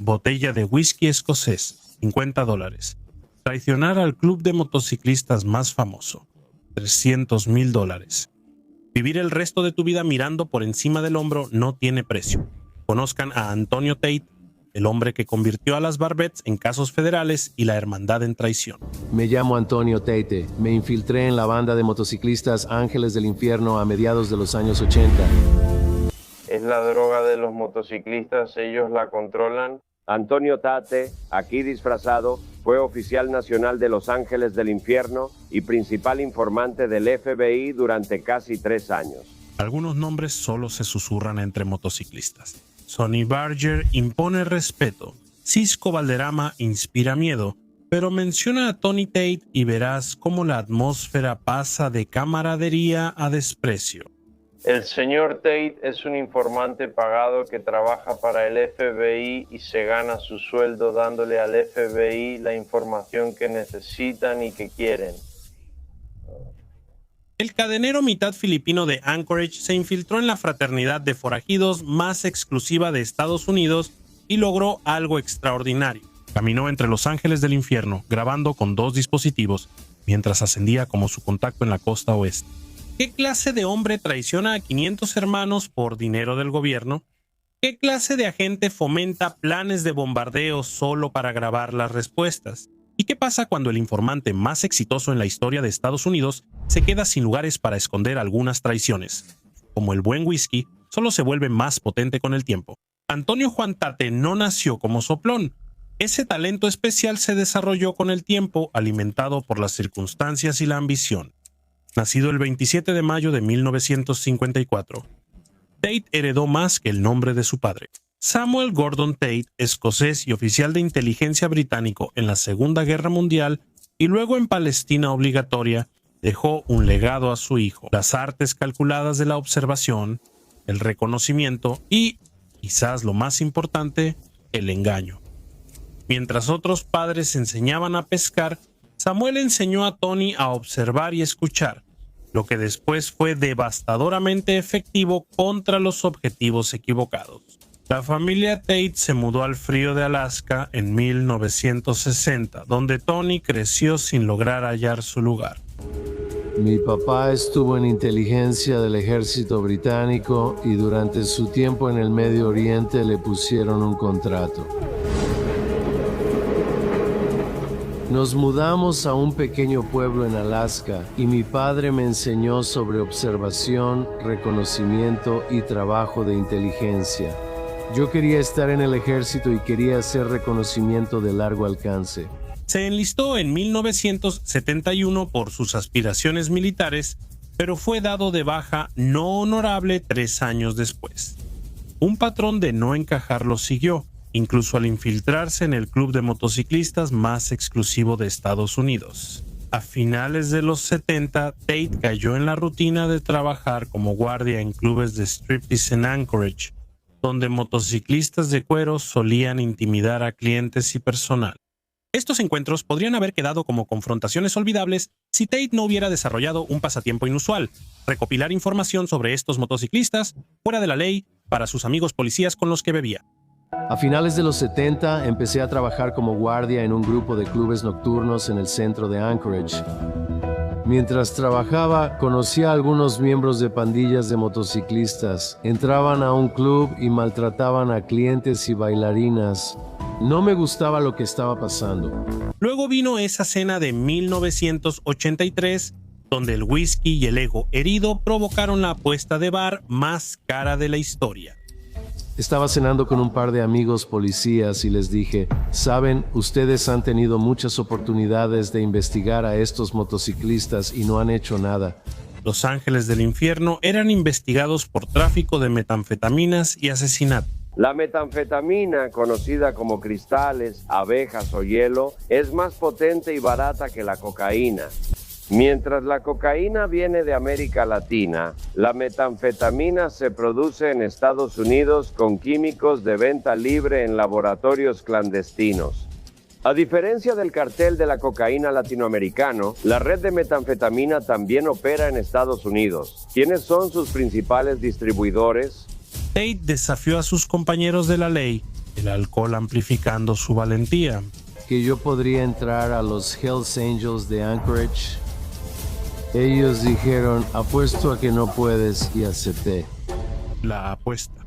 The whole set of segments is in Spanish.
Botella de whisky escocés, $50. Traicionar al club de motociclistas más famoso, $300,000. Vivir el resto de tu vida mirando por encima del hombro no tiene precio. Conozcan a Antonio Tate, el hombre que convirtió a las Barbets en casos federales y la hermandad en traición. Me llamo Antonio Tate. Me infiltré en la banda de motociclistas Ángeles del Infierno a mediados de los años 80. Es la droga de los motociclistas, ellos la controlan. Antonio Tate, aquí disfrazado, fue oficial nacional de Los Ángeles del Infierno y principal informante del FBI durante casi 3 años. Algunos nombres solo se susurran entre motociclistas. Sonny Barger impone respeto. Cisco Valderrama inspira miedo. Pero menciona a Tony Tate y verás cómo la atmósfera pasa de camaradería a desprecio. El señor Tate es un informante pagado que trabaja para el FBI y se gana su sueldo dándole al FBI la información que necesitan y que quieren. El cadenero mitad filipino de Anchorage se infiltró en la fraternidad de forajidos más exclusiva de Estados Unidos y logró algo extraordinario. Caminó entre Los Ángeles del Infierno, grabando con 2 dispositivos, mientras ascendía como su contacto en la costa oeste. ¿Qué clase de hombre traiciona a 500 hermanos por dinero del gobierno? ¿Qué clase de agente fomenta planes de bombardeo solo para grabar las respuestas? ¿Y qué pasa cuando el informante más exitoso en la historia de Estados Unidos se queda sin lugares para esconder algunas traiciones? Como el buen whisky, solo se vuelve más potente con el tiempo. Antonio Juan Tate no nació como soplón. Ese talento especial se desarrolló con el tiempo, alimentado por las circunstancias y la ambición. Nacido el 27 de mayo de 1954, Tate heredó más que el nombre de su padre. Samuel Gordon Tate, escocés y oficial de inteligencia británico en la Segunda Guerra Mundial y luego en Palestina obligatoria, dejó un legado a su hijo: las artes calculadas de la observación, el reconocimiento y, quizás lo más importante, el engaño. Mientras otros padres enseñaban a pescar, Samuel enseñó a Tony a observar y escuchar, lo que después fue devastadoramente efectivo contra los objetivos equivocados. La familia Tate se mudó al frío de Alaska en 1960, donde Tony creció sin lograr hallar su lugar. Mi papá estuvo en inteligencia del ejército británico y durante su tiempo en el Medio Oriente le pusieron un contrato. Nos mudamos a un pequeño pueblo en Alaska y mi padre me enseñó sobre observación, reconocimiento y trabajo de inteligencia. Yo quería estar en el ejército y quería hacer reconocimiento de largo alcance. Se enlistó en 1971 por sus aspiraciones militares, pero fue dado de baja no honorable 3 años después. Un patrón de no encajar lo siguió, incluso al infiltrarse en el club de motociclistas más exclusivo de Estados Unidos. A finales de los 70, Tate cayó en la rutina de trabajar como guardia en clubes de striptease en Anchorage, donde motociclistas de cuero solían intimidar a clientes y personal. Estos encuentros podrían haber quedado como confrontaciones olvidables si Tate no hubiera desarrollado un pasatiempo inusual: recopilar información sobre estos motociclistas fuera de la ley para sus amigos policías con los que bebía. A finales de los 70 empecé a trabajar como guardia en un grupo de clubes nocturnos en el centro de Anchorage. Mientras trabajaba, conocí a algunos miembros de pandillas de motociclistas. Entraban a un club y maltrataban a clientes y bailarinas. No me gustaba lo que estaba pasando. Luego vino esa cena de 1983, donde el whisky y el ego herido provocaron la apuesta de bar más cara de la historia. Estaba cenando con un par de amigos policías y les dije: saben, ustedes han tenido muchas oportunidades de investigar a estos motociclistas y no han hecho nada. Los Ángeles del Infierno eran investigados por tráfico de metanfetaminas y asesinato. La metanfetamina, conocida como cristales, abejas o hielo, es más potente y barata que la cocaína. Mientras la cocaína viene de América Latina, la metanfetamina se produce en Estados Unidos con químicos de venta libre en laboratorios clandestinos. A diferencia del cartel de la cocaína latinoamericano, la red de metanfetamina también opera en Estados Unidos. ¿Quiénes son sus principales distribuidores? Tate desafió a sus compañeros de la ley el alcohol amplificando su valentía. Que yo podría entrar a los Hells Angels de Anchorage. Ellos dijeron, apuesto a que no puedes, y acepté. La apuesta.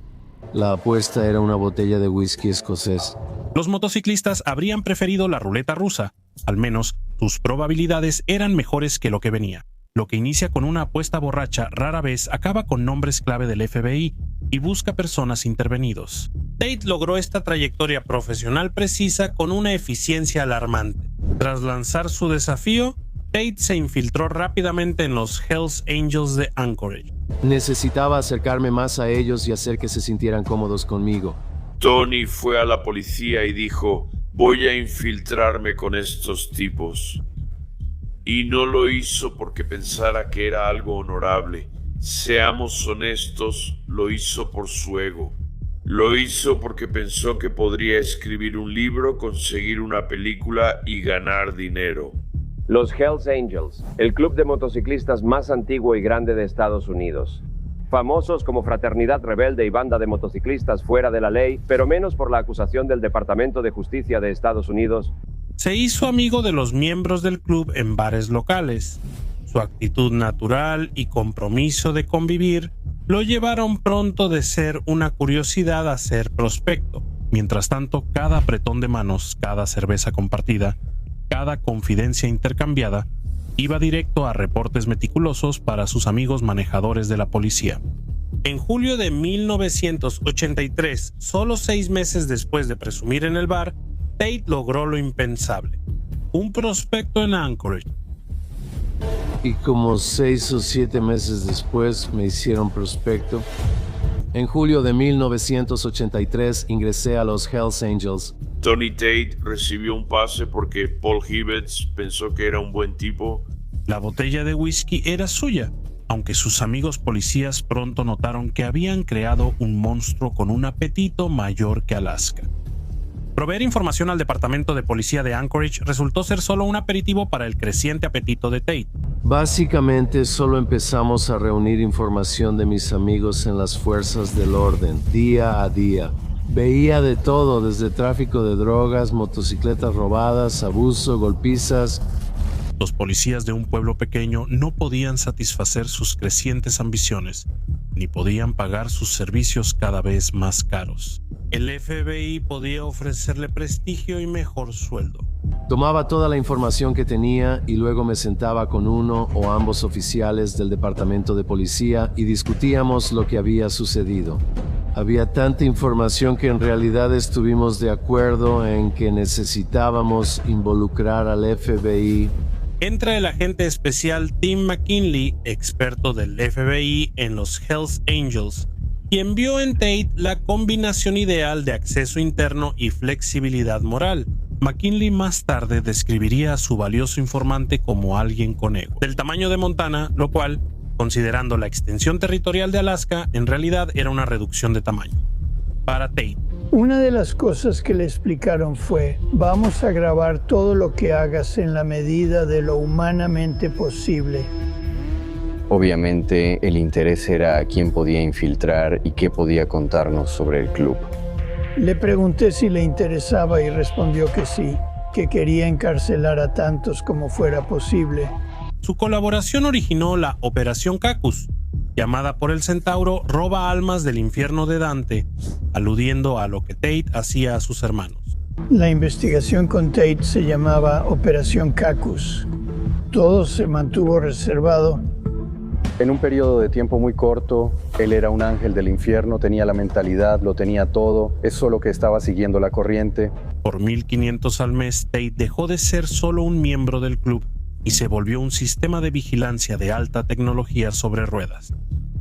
La apuesta era una botella de whisky escocés. Los motociclistas habrían preferido la ruleta rusa. Al menos, sus probabilidades eran mejores que lo que venía. Lo que inicia con una apuesta borracha rara vez acaba con nombres clave del FBI y busca personas intervenidos. Tate logró esta trayectoria profesional precisa con una eficiencia alarmante. Tras lanzar su desafío, Tate se infiltró rápidamente en los Hells Angels de Anchorage. Necesitaba acercarme más a ellos y hacer que se sintieran cómodos conmigo. Tony fue a la policía y dijo, voy a infiltrarme con estos tipos. Y no lo hizo porque pensara que era algo honorable. Seamos honestos, lo hizo por su ego. Lo hizo porque pensó que podría escribir un libro, conseguir una película y ganar dinero. Los Hells Angels, el club de motociclistas más antiguo y grande de Estados Unidos. Famosos como fraternidad rebelde y banda de motociclistas fuera de la ley, pero menos por la acusación del Departamento de Justicia de Estados Unidos. Se hizo amigo de los miembros del club en bares locales. Su actitud natural y compromiso de convivir lo llevaron pronto de ser una curiosidad a ser prospecto. Mientras tanto, cada apretón de manos, cada cerveza compartida, cada confidencia intercambiada, iba directo a reportes meticulosos para sus amigos manejadores de la policía. En julio de 1983, solo 6 meses después de presumir en el bar, Tate logró lo impensable: un prospecto en Anchorage. Y como 6 o 7 meses después me hicieron prospecto. En julio de 1983 ingresé a los Hells Angels. Tony Tate recibió un pase porque Paul Hibbets pensó que era un buen tipo. La botella de whisky era suya, aunque sus amigos policías pronto notaron que habían creado un monstruo con un apetito mayor que Alaska. Proveer información al Departamento de Policía de Anchorage resultó ser solo un aperitivo para el creciente apetito de Tate. Básicamente solo empezamos a reunir información de mis amigos en las fuerzas del orden, día a día. Veía de todo, desde tráfico de drogas, motocicletas robadas, abuso, golpizas. Los policías de un pueblo pequeño no podían satisfacer sus crecientes ambiciones, ni podían pagar sus servicios cada vez más caros. El FBI podía ofrecerle prestigio y mejor sueldo. Tomaba toda la información que tenía y luego me sentaba con uno o ambos oficiales del departamento de policía y discutíamos lo que había sucedido. Había tanta información que en realidad estuvimos de acuerdo en que necesitábamos involucrar al FBI. Entra el agente especial Tim McKinley, experto del FBI en los Hells Angels, quien vio en Tate la combinación ideal de acceso interno y flexibilidad moral. McKinley más tarde describiría a su valioso informante como alguien con ego, del tamaño de Montana, lo cual, considerando la extensión territorial de Alaska, en realidad era una reducción de tamaño. Para Tate, una de las cosas que le explicaron fue: vamos a grabar todo lo que hagas en la medida de lo humanamente posible. Obviamente, el interés era quién podía infiltrar y qué podía contarnos sobre el club. Le pregunté si le interesaba y respondió que sí, que quería encarcelar a tantos como fuera posible. Su colaboración originó la Operación Cacus, llamada por el centauro Roba Almas del Infierno de Dante, aludiendo a lo que Tate hacía a sus hermanos. La investigación con Tate se llamaba Operación Cacus. Todo se mantuvo reservado. En un periodo de tiempo muy corto, él era un ángel del infierno, tenía la mentalidad, lo tenía todo, es solo que estaba siguiendo la corriente. Por $1,500 al mes, Tate dejó de ser solo un miembro del club y se volvió un sistema de vigilancia de alta tecnología sobre ruedas.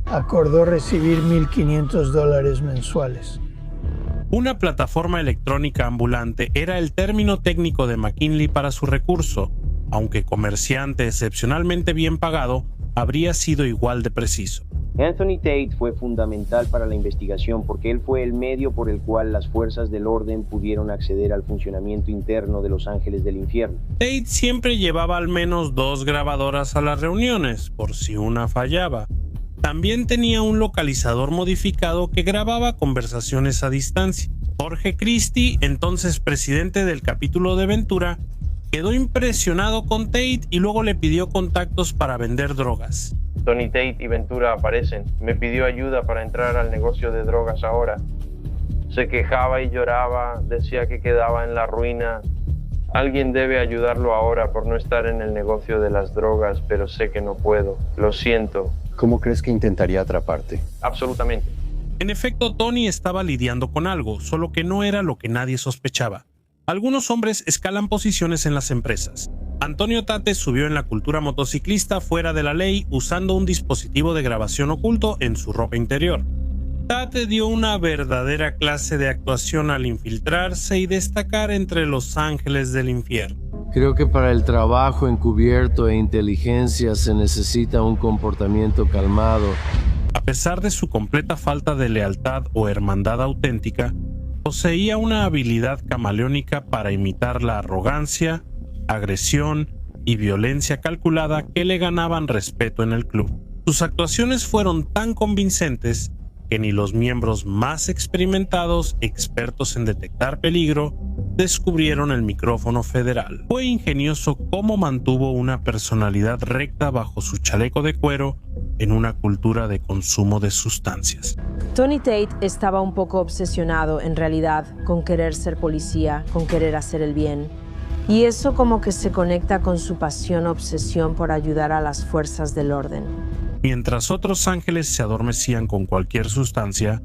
Acordó recibir $1,500 mensuales. Una plataforma electrónica ambulante era el término técnico de McKinley para su recurso, aunque comerciante excepcionalmente bien pagado, habría sido igual de preciso. Anthony Tate fue fundamental para la investigación porque él fue el medio por el cual las fuerzas del orden pudieron acceder al funcionamiento interno de los ángeles del infierno. Tate siempre llevaba al menos 2 grabadoras a las reuniones, por si una fallaba. También tenía un localizador modificado que grababa conversaciones a distancia. Jorge Christie, entonces presidente del capítulo de Ventura, quedó impresionado con Tate y luego le pidió contactos para vender drogas. Tony Tate y Ventura aparecen. Me pidió ayuda para entrar al negocio de drogas ahora. Se quejaba y lloraba, decía que quedaba en la ruina. Alguien debe ayudarlo ahora por no estar en el negocio de las drogas, pero sé que no puedo. Lo siento. ¿Cómo crees que intentaría atraparte? Absolutamente. En efecto, Tony estaba lidiando con algo, solo que no era lo que nadie sospechaba. Algunos hombres escalan posiciones en las empresas. Antonio Tate subió en la cultura motociclista fuera de la ley usando un dispositivo de grabación oculto en su ropa interior. Tate dio una verdadera clase de actuación al infiltrarse y destacar entre los ángeles del infierno. Creo que para el trabajo encubierto e inteligencia se necesita un comportamiento calmado. A pesar de su completa falta de lealtad o hermandad auténtica, poseía una habilidad camaleónica para imitar la arrogancia, agresión y violencia calculada que le ganaban respeto en el club. Sus actuaciones fueron tan convincentes que ni los miembros más experimentados, expertos en detectar peligro, descubrieron el micrófono federal. Fue ingenioso cómo mantuvo una personalidad recta bajo su chaleco de cuero en una cultura de consumo de sustancias. Tony Tate estaba un poco obsesionado, en realidad, con querer ser policía, con querer hacer el bien. Y eso como que se conecta con su pasión o obsesión por ayudar a las fuerzas del orden. Mientras otros ángeles se adormecían con cualquier sustancia,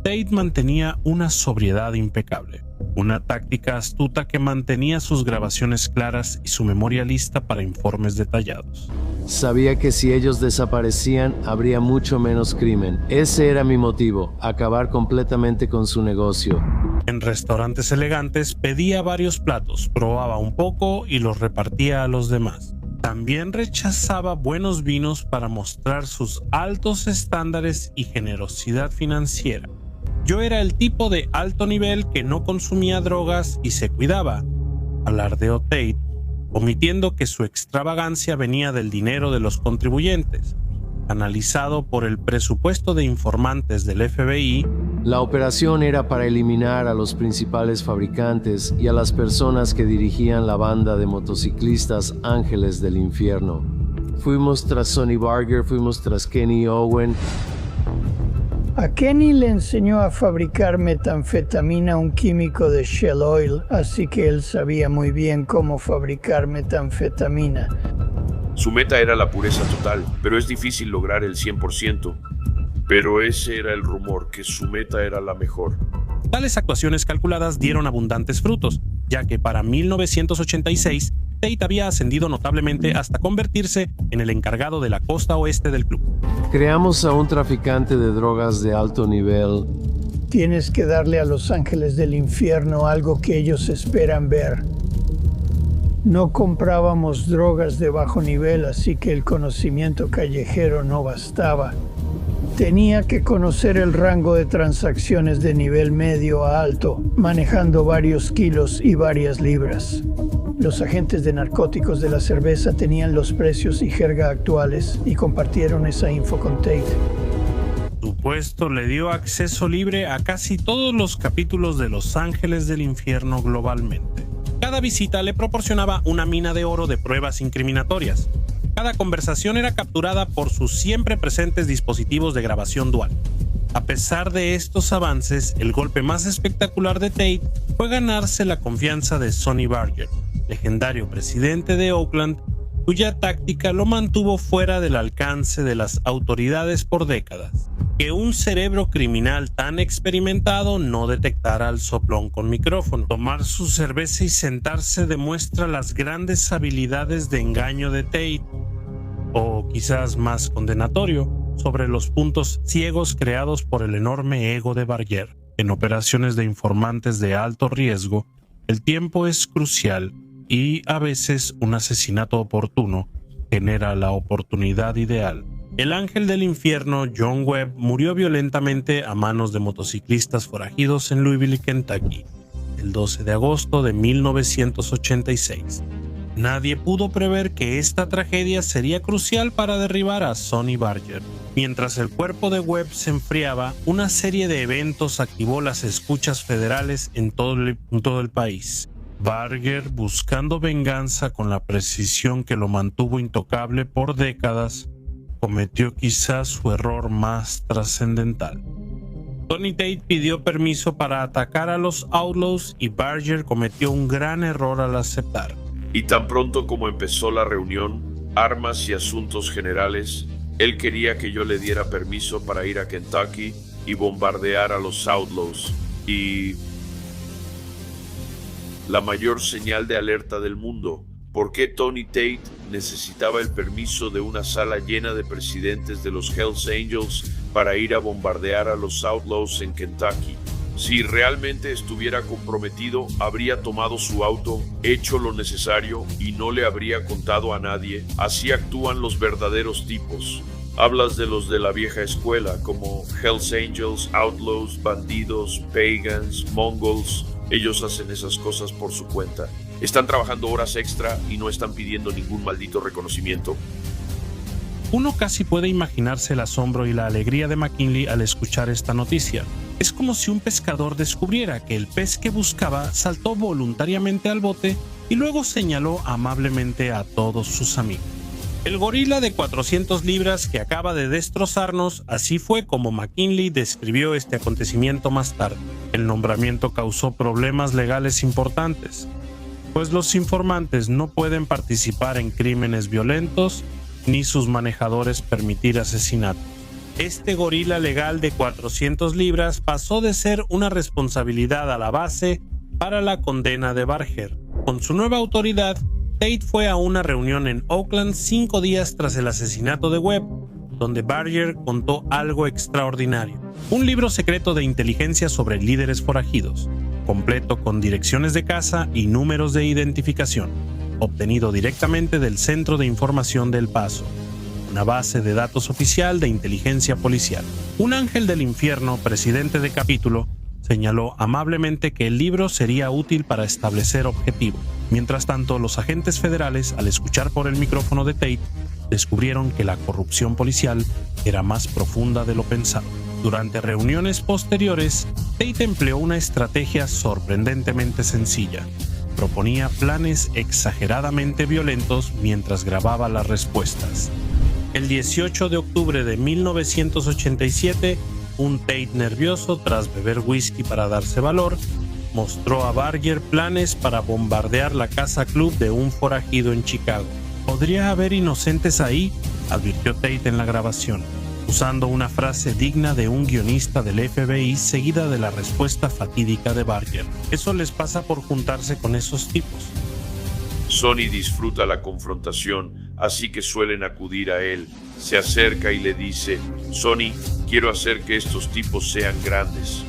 Tate mantenía una sobriedad impecable, una táctica astuta que mantenía sus grabaciones claras y su memoria lista para informes detallados. Sabía que si ellos desaparecían, habría mucho menos crimen. Ese era mi motivo, acabar completamente con su negocio. En restaurantes elegantes pedía varios platos, probaba un poco y los repartía a los demás. También rechazaba buenos vinos para mostrar sus altos estándares y generosidad financiera. Yo era el tipo de alto nivel que no consumía drogas y se cuidaba, alardeó Tate, omitiendo que su extravagancia venía del dinero de los contribuyentes, analizado por el presupuesto de informantes del FBI. La operación era para eliminar a los principales fabricantes y a las personas que dirigían la banda de motociclistas Ángeles del Infierno. Fuimos tras Sonny Barger, fuimos tras Kenny Owen. A Kenny le enseñó a fabricar metanfetamina, un químico de Shell Oil, así que él sabía muy bien cómo fabricar metanfetamina. Su meta era la pureza total, pero es difícil lograr el 100%. Pero ese era el rumor, que su meta era la mejor. Tales actuaciones calculadas dieron abundantes frutos, ya que para 1986 Tate había ascendido notablemente hasta convertirse en el encargado de la costa oeste del club. Creamos a un traficante de drogas de alto nivel. Tienes que darle a los ángeles del infierno algo que ellos esperan ver. No comprábamos drogas de bajo nivel, así que el conocimiento callejero no bastaba. Tenía que conocer el rango de transacciones de nivel medio a alto, manejando varios kilos y varias libras. Los agentes de narcóticos de la cerveza tenían los precios y jerga actuales y compartieron esa info con Tate. Su puesto le dio acceso libre a casi todos los capítulos de Los Ángeles del Infierno globalmente. Cada visita le proporcionaba una mina de oro de pruebas incriminatorias. Cada conversación era capturada por sus siempre presentes dispositivos de grabación dual. A pesar de estos avances, el golpe más espectacular de Tate fue ganarse la confianza de Sonny Barger, legendario presidente de Oakland, cuya táctica lo mantuvo fuera del alcance de las autoridades por décadas. Que un cerebro criminal tan experimentado no detectara al soplón con micrófono. Tomar su cerveza y sentarse demuestra las grandes habilidades de engaño de Tate, o quizás más condenatorio, sobre los puntos ciegos creados por el enorme ego de Barger. En operaciones de informantes de alto riesgo, el tiempo es crucial y a veces un asesinato oportuno genera la oportunidad ideal. El ángel del infierno, John Webb, murió violentamente a manos de motociclistas forajidos en Louisville, Kentucky, el 12 de agosto de 1986. Nadie pudo prever que esta tragedia sería crucial para derribar a Sonny Barger. Mientras el cuerpo de Webb se enfriaba, una serie de eventos activó las escuchas federales en todo el país. Barger, buscando venganza con la precisión que lo mantuvo intocable por décadas, cometió quizás su error más trascendental. Tony Tate pidió permiso para atacar a los Outlaws y Barger cometió un gran error al aceptar. Y tan pronto como empezó la reunión, Armas y Asuntos Generales, él quería que yo le diera permiso para ir a Kentucky y bombardear a los Outlaws. Y la mayor señal de alerta del mundo. ¿Por qué Tony Tate necesitaba el permiso de una sala llena de presidentes de los Hells Angels para ir a bombardear a los Outlaws en Kentucky? Si realmente estuviera comprometido, habría tomado su auto, hecho lo necesario y no le habría contado a nadie. Así actúan los verdaderos tipos. Hablas de los de la vieja escuela, como Hells Angels, Outlaws, bandidos, pagans, mongols. Ellos hacen esas cosas por su cuenta. Están trabajando horas extra y no están pidiendo ningún maldito reconocimiento. Uno casi puede imaginarse el asombro y la alegría de McKinley al escuchar esta noticia. Es como si un pescador descubriera que el pez que buscaba saltó voluntariamente al bote y luego señaló amablemente a todos sus amigos. El gorila de 400 libras que acaba de destrozarnos, así fue como McKinley describió este acontecimiento más tarde. El nombramiento causó problemas legales importantes, pues los informantes no pueden participar en crímenes violentos ni sus manejadores permitir asesinatos. Este gorila legal de 400 libras pasó de ser una responsabilidad a la base para la condena de Barger. Con su nueva autoridad, Tate fue a una reunión en Oakland 5 días tras el asesinato de Webb, donde Barger contó algo extraordinario. Un libro secreto de inteligencia sobre líderes forajidos, completo con direcciones de casa y números de identificación, obtenido directamente del Centro de Información del Paso, una base de datos oficial de inteligencia policial. Un ángel del infierno, presidente de capítulo, señaló amablemente que el libro sería útil para establecer objetivos. Mientras tanto, los agentes federales, al escuchar por el micrófono de Tate, descubrieron que la corrupción policial era más profunda de lo pensado. Durante reuniones posteriores, Tate empleó una estrategia sorprendentemente sencilla. Proponía planes exageradamente violentos mientras grababa las respuestas. El 18 de octubre de 1987, un Tate nervioso, tras beber whisky para darse valor, mostró a Barger planes para bombardear la casa club de un forajido en Chicago. «Podría haber inocentes ahí», advirtió Tate en la grabación, usando una frase digna de un guionista del FBI seguida de la respuesta fatídica de Barger. «Eso les pasa por juntarse con esos tipos». Sonny disfruta la confrontación, así que suelen acudir a él. Se acerca y le dice: «Sonny, quiero hacer que estos tipos sean grandes».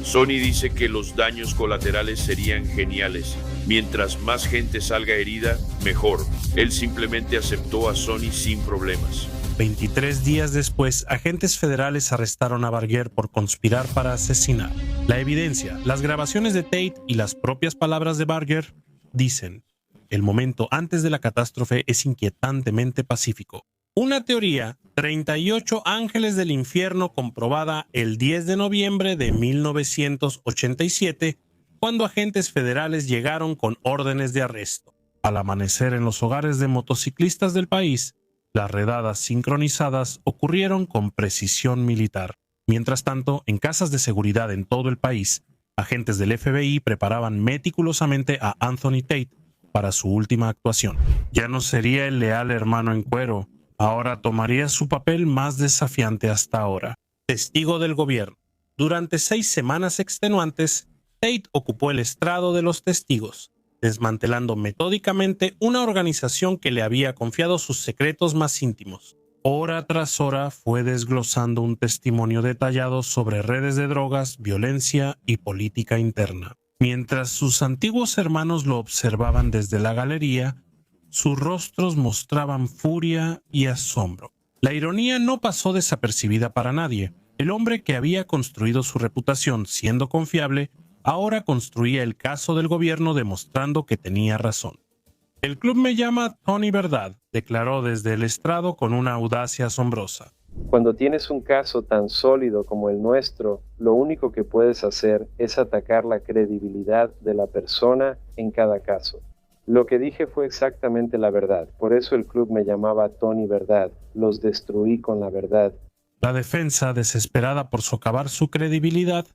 Sonny dice que los daños colaterales serían geniales. Mientras más gente salga herida, mejor. Él simplemente aceptó a Sonny sin problemas. 23 días después, agentes federales arrestaron a Barger por conspirar para asesinar. La evidencia, las grabaciones de Tate y las propias palabras de Barger dicen: el momento antes de la catástrofe es inquietantemente pacífico. Una teoría, 38 ángeles del infierno, comprobada el 10 de noviembre de 1987, cuando agentes federales llegaron con órdenes de arresto. Al amanecer en los hogares de motociclistas del país, las redadas sincronizadas ocurrieron con precisión militar. Mientras tanto, en casas de seguridad en todo el país, agentes del FBI preparaban meticulosamente a Anthony Tate para su última actuación. Ya no sería el leal hermano en cuero, ahora tomaría su papel más desafiante hasta ahora. Testigo del gobierno. Durante 6 semanas extenuantes, Tate ocupó el estrado de los testigos, desmantelando metódicamente una organización que le había confiado sus secretos más íntimos. Hora tras hora fue desglosando un testimonio detallado sobre redes de drogas, violencia y política interna. Mientras sus antiguos hermanos lo observaban desde la galería, sus rostros mostraban furia y asombro. La ironía no pasó desapercibida para nadie. El hombre que había construido su reputación siendo confiable, ahora construía el caso del gobierno demostrando que tenía razón. «El club me llama Tony Verdad», declaró desde el estrado con una audacia asombrosa. Cuando tienes un caso tan sólido como el nuestro, lo único que puedes hacer es atacar la credibilidad de la persona en cada caso. Lo que dije fue exactamente la verdad, por eso el club me llamaba Tony Verdad. Los destruí con la verdad. La defensa, desesperada por socavar su credibilidad,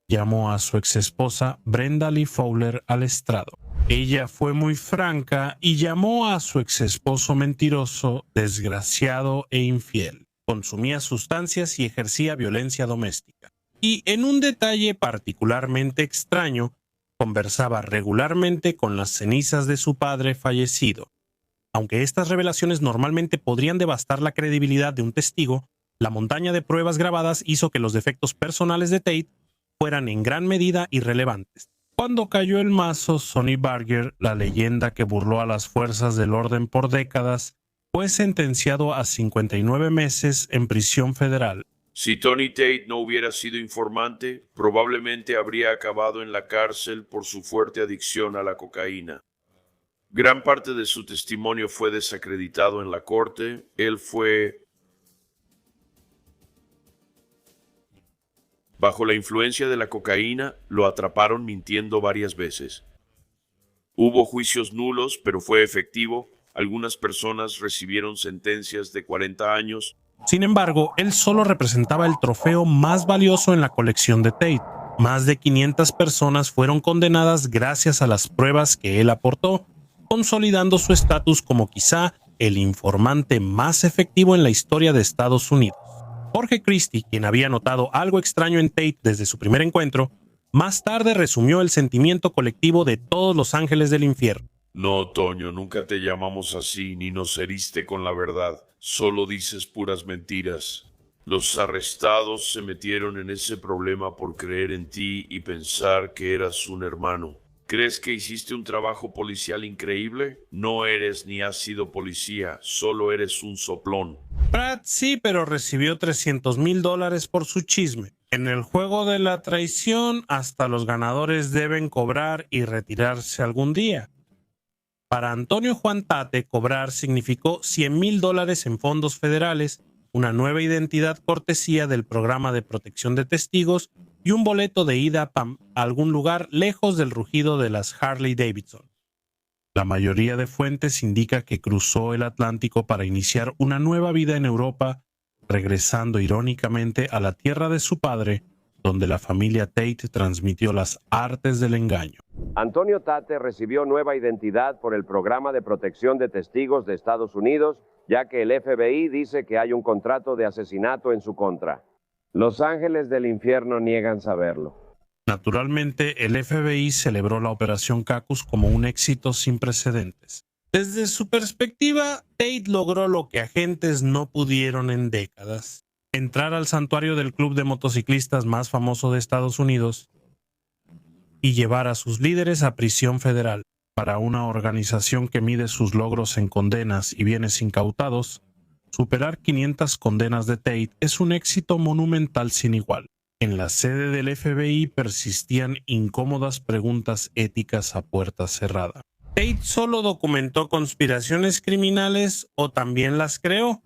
llamó a su exesposa Brenda Lee Fowler al estrado. Ella fue muy franca y llamó a su exesposo mentiroso, desgraciado e infiel. Consumía sustancias y ejercía violencia doméstica. Y en un detalle particularmente extraño, conversaba regularmente con las cenizas de su padre fallecido. Aunque estas revelaciones normalmente podrían devastar la credibilidad de un testigo, la montaña de pruebas grabadas hizo que los defectos personales de Tate fueran en gran medida irrelevantes. Cuando cayó el mazo, Sonny Barger, la leyenda que burló a las fuerzas del orden por décadas, fue sentenciado a 59 meses en prisión federal. Si Tony Tate no hubiera sido informante, probablemente habría acabado en la cárcel por su fuerte adicción a la cocaína. Gran parte de su testimonio fue desacreditado en la corte. Él fue bajo la influencia de la cocaína, lo atraparon mintiendo varias veces. Hubo juicios nulos, pero fue efectivo. Algunas personas recibieron sentencias de 40 años. Sin embargo, él solo representaba el trofeo más valioso en la colección de Tate. Más de 500 personas fueron condenadas gracias a las pruebas que él aportó, consolidando su estatus como quizá el informante más efectivo en la historia de Estados Unidos. Jorge Christie, quien había notado algo extraño en Tate desde su primer encuentro, más tarde resumió el sentimiento colectivo de todos los ángeles del infierno. No, Toño, nunca te llamamos así, ni nos heriste con la verdad. Solo dices puras mentiras. Los arrestados se metieron en ese problema por creer en ti y pensar que eras un hermano. ¿Crees que hiciste un trabajo policial increíble? No eres ni has sido policía, solo eres un soplón. Pratt sí, pero recibió $300,000 por su chisme. En el juego de la traición, hasta los ganadores deben cobrar y retirarse algún día. Para Antonio Juan Tate, cobrar significó $100,000 en fondos federales, una nueva identidad cortesía del programa de protección de testigos y un boleto de ida a algún lugar lejos del rugido de las Harley Davidson. La mayoría de fuentes indica que cruzó el Atlántico para iniciar una nueva vida en Europa, regresando irónicamente a la tierra de su padre, donde la familia Tate transmitió las artes del engaño. Antonio Tate recibió nueva identidad por el programa de protección de testigos de Estados Unidos, ya que el FBI dice que hay un contrato de asesinato en su contra. Los ángeles del infierno niegan saberlo. Naturalmente, el FBI celebró la Operación Cacus como un éxito sin precedentes. Desde su perspectiva, Tate logró lo que agentes no pudieron en décadas: entrar al santuario del club de motociclistas más famoso de Estados Unidos y llevar a sus líderes a prisión federal. Para una organización que mide sus logros en condenas y bienes incautados, superar 500 condenas de Tate es un éxito monumental sin igual. En la sede del FBI persistían incómodas preguntas éticas a puerta cerrada. ¿Tate solo documentó conspiraciones criminales o también las creó?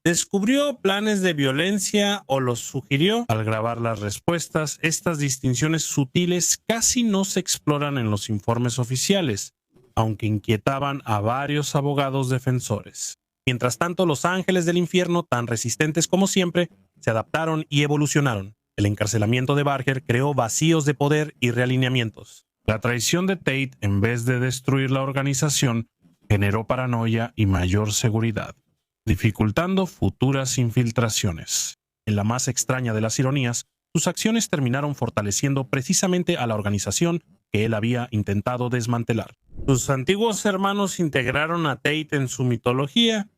¿Descubrió planes de violencia o los sugirió? Al grabar las respuestas, estas distinciones sutiles casi no se exploran en los informes oficiales, aunque inquietaban a varios abogados defensores. Mientras tanto, los ángeles del infierno, tan resistentes como siempre, se adaptaron y evolucionaron. El encarcelamiento de Barger creó vacíos de poder y realineamientos. La traición de Tate, en vez de destruir la organización, generó paranoia y mayor seguridad, dificultando futuras infiltraciones. En la más extraña de las ironías, sus acciones terminaron fortaleciendo precisamente a la organización que él había intentado desmantelar. Sus antiguos hermanos integraron a Tate en su mitología,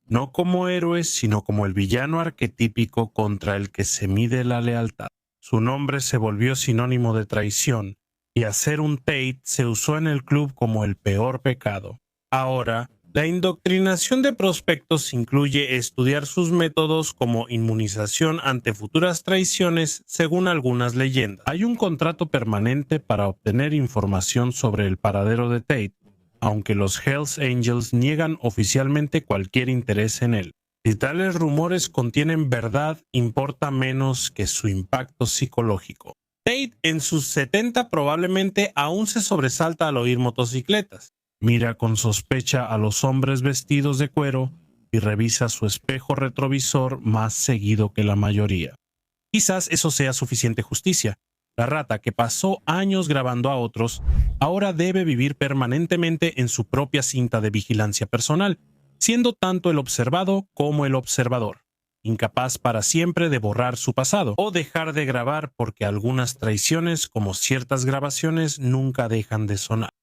no como héroe, sino como el villano arquetípico contra el que se mide la lealtad. Su nombre se volvió sinónimo de traición, y hacer un Tate se usó en el club como el peor pecado. Ahora, la indoctrinación de prospectos incluye estudiar sus métodos como inmunización ante futuras traiciones, según algunas leyendas. Hay un contrato permanente para obtener información sobre el paradero de Tate, aunque los Hells Angels niegan oficialmente cualquier interés en él. Si tales rumores contienen verdad, importa menos que su impacto psicológico. Tate en sus 70 probablemente aún se sobresalta al oír motocicletas. Mira con sospecha a los hombres vestidos de cuero y revisa su espejo retrovisor más seguido que la mayoría. Quizás eso sea suficiente justicia. La rata, que pasó años grabando a otros, ahora debe vivir permanentemente en su propia cinta de vigilancia personal, siendo tanto el observado como el observador, incapaz para siempre de borrar su pasado o dejar de grabar porque algunas traiciones, como ciertas grabaciones, nunca dejan de sonar.